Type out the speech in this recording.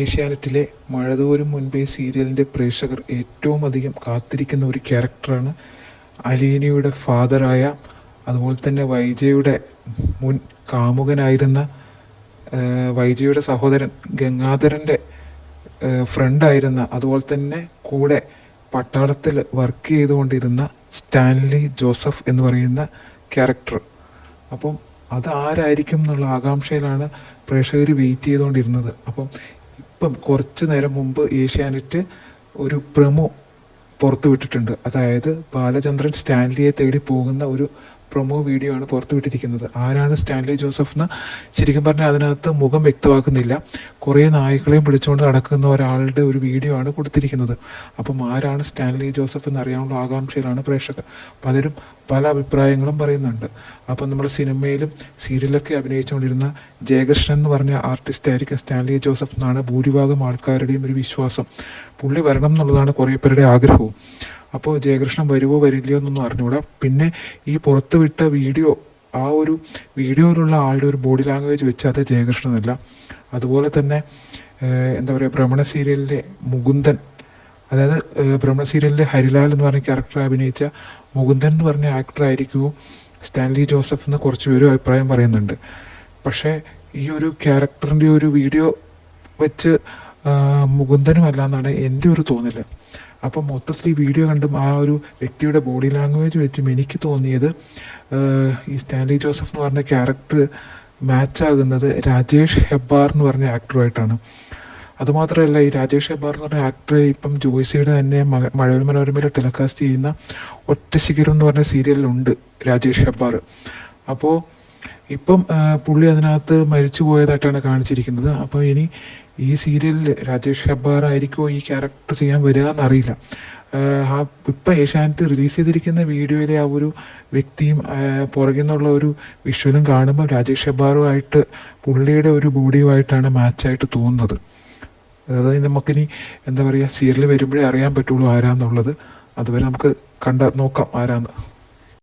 ഏഷ്യാനെറ്റിലെ മഴതോരും മുൻപേ സീരിയലിൻ്റെ പ്രേക്ഷകർ ഏറ്റവും അധികം കാത്തിരിക്കുന്ന ഒരു ക്യാരക്ടറാണ് അലീനയുടെ ഫാദറായ, അതുപോലെ തന്നെ വൈജയുടെ മുൻ കാമുകനായിരുന്ന, വൈജയുടെ സഹോദരൻ ഗംഗാധരൻ്റെ ഫ്രണ്ടായിരുന്ന, അതുപോലെ തന്നെ കൂടെ പട്ടാളത്തിൽ വർക്ക് ചെയ്തുകൊണ്ടിരുന്ന സ്റ്റാൻലി ജോസഫ് എന്ന് പറയുന്ന ക്യാരക്ടർ. അപ്പം അതാരായിരിക്കും എന്നുള്ള ആകാംക്ഷയിലാണ് പ്രേക്ഷകർ വെയിറ്റ് ചെയ്തുകൊണ്ടിരുന്നത്. അപ്പം ഇപ്പം കുറച്ച് നേരം മുമ്പ് ഏഷ്യാനെറ്റ് ഒരു പ്രൊമോ പുറത്തു വിട്ടിട്ടുണ്ട്. അതായത് ബാലചന്ദ്രൻ സ്റ്റാൻലിയെ തേടി പോകുന്ന ഒരു പ്രൊമോ വീഡിയോ ആണ് പുറത്തുവിട്ടിരിക്കുന്നത്. ആരാണ് സ്റ്റാൻലി ജോസഫ് എന്ന് ശരിക്കും പറഞ്ഞാൽ അതിനകത്ത് മുഖം വ്യക്തമാക്കുന്നില്ല. കുറേ നായ്ക്കളെയും പിടിച്ചുകൊണ്ട് നടക്കുന്ന ഒരാളുടെ ഒരു വീഡിയോ ആണ് കൊടുത്തിരിക്കുന്നത്. അപ്പം ആരാണ് സ്റ്റാൻലി ജോസഫ് എന്നറിയാനുള്ള ആകാംക്ഷയിലാണ് പ്രേക്ഷകർ. പലരും പല അഭിപ്രായങ്ങളും പറയുന്നുണ്ട്. അപ്പം നമ്മൾ സിനിമയിലും സീരിയലൊക്കെ അഭിനയിച്ചുകൊണ്ടിരുന്ന ജയകൃഷ്ണൻ എന്ന് പറഞ്ഞ ആർട്ടിസ്റ്റ് ആയിരിക്കും സ്റ്റാൻലി ജോസഫ് എന്നാണ് ഭൂരിഭാഗം ആൾക്കാരുടെയും ഒരു വിശ്വാസം. പുള്ളി വരണം എന്നുള്ളതാണ് കുറേ പേരുടെ ആഗ്രഹവും. അപ്പോൾ ജയകൃഷ്ണൻ വരുമോ വരില്ലയോ എന്നൊന്നും അറിഞ്ഞുകൂടാ. പിന്നെ ഈ പുറത്ത് വിട്ട വീഡിയോ, ആ ഒരു വീഡിയോയിലുള്ള ആളുടെ ഒരു ബോഡി ലാംഗ്വേജ് വെച്ച് അത് ജയകൃഷ്ണനല്ല. അതുപോലെ തന്നെ എന്താ പറയുക, ഭ്രമണ സീരിയലിലെ മുകുന്ദൻ, അതായത് ഭ്രമണ സീരിയലിലെ ഹരിലാൽ എന്ന് പറഞ്ഞ ക്യാരക്ടർ അഭിനയിച്ച മുകുന്ദൻ എന്ന് പറഞ്ഞ ആക്ടറായിരിക്കുമോ സ്റ്റാൻലി ജോസഫ് എന്ന് കുറച്ച് പേരും അഭിപ്രായം പറയുന്നുണ്ട്. പക്ഷേ ഈ ഒരു ക്യാരക്ടറിൻ്റെ ഒരു വീഡിയോ വെച്ച് മുകുന്ദനും അല്ല എന്നാണ് എൻ്റെ ഒരു തോന്നൽ. അപ്പം മൊത്തത്തിൽ ഈ വീഡിയോ കണ്ടും ആ ഒരു വ്യക്തിയുടെ ബോഡി ലാംഗ്വേജ് വെച്ചും എനിക്ക് തോന്നിയത് ഈ സ്റ്റാൻലി ജോസഫ് എന്ന് പറഞ്ഞ ക്യാരക്ടർ മാച്ചാകുന്നത് രാജേഷ് ഹെബ്ബാർ എന്ന് പറഞ്ഞ ആക്ടറുമായിട്ടാണ്. അതുമാത്രമല്ല, ഈ രാജേഷ് ഹെബ്ബാർ എന്ന് പറഞ്ഞ ആക്ടർ ഇപ്പം ജോയ്സിയുടെ തന്നെ മഴവിൽ മനോരമയിൽ ടെലികാസ്റ്റ് ചെയ്യുന്ന ഒറ്റ ശിഖരം എന്ന് പറഞ്ഞ സീരിയലിലുണ്ട് രാജേഷ് ഹെബ്ബാർ. അപ്പോൾ ഇപ്പം പുള്ളി അതിനകത്ത് മരിച്ചു പോയതായിട്ടാണ് കാണിച്ചിരിക്കുന്നത്. അപ്പോൾ ഇനി ഈ സീരിയലിൽ രാജേഷ് ഹെബ്ബാർ ആയിരിക്കുമോ ഈ ക്യാരക്ടർ ചെയ്യാൻ വരിക എന്നറിയില്ല. ഇപ്പം ഏഷ്യാനെറ്റ് റിലീസ് ചെയ്തിരിക്കുന്ന വീഡിയോയിലെ ആ ഒരു വ്യക്തിയും പുറകിൽ നിന്നുള്ള ഒരു വിഷ്വലും കാണുമ്പോൾ രാജേഷ് ഹെബ്ബാറുമായിട്ട് പുള്ളിയുടെ ഒരു ബോഡിയുമായിട്ടാണ് മാച്ചായിട്ട് തോന്നുന്നത്. അതായത് നമുക്കിനി എന്താ പറയുക, സീരിയൽ വരുമ്പോഴേ അറിയാൻ പറ്റുള്ളൂ ആരാന്നുള്ളത്. അതുവരെ നമുക്ക് നോക്കാം ആരാന്ന്.